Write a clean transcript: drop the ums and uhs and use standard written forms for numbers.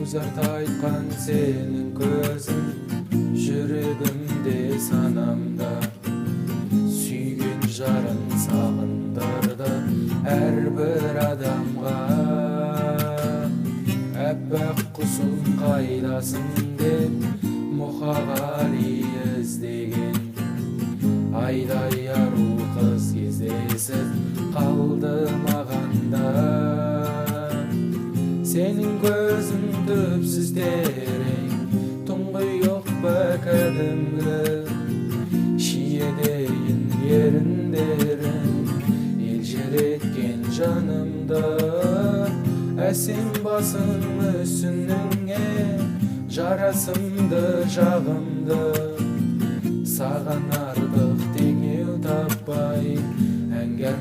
Muzart aytkan senin көзің, жүрегімде санамда. Сүйген жарын сағындырды әрбір адамға. Әппақ құсым қайдасың деп Мұқағали іздеген. Айдай ару қыз кездесіп қалды мағанда. Senin көзің түпсіз терең, тұңғиық кәдімгі. Шиедейін еріндерің, елжіреткен жанымды. Әсем басың мүсініңе, жарасымды жағымды. Саған артық теңеу таппай, әнге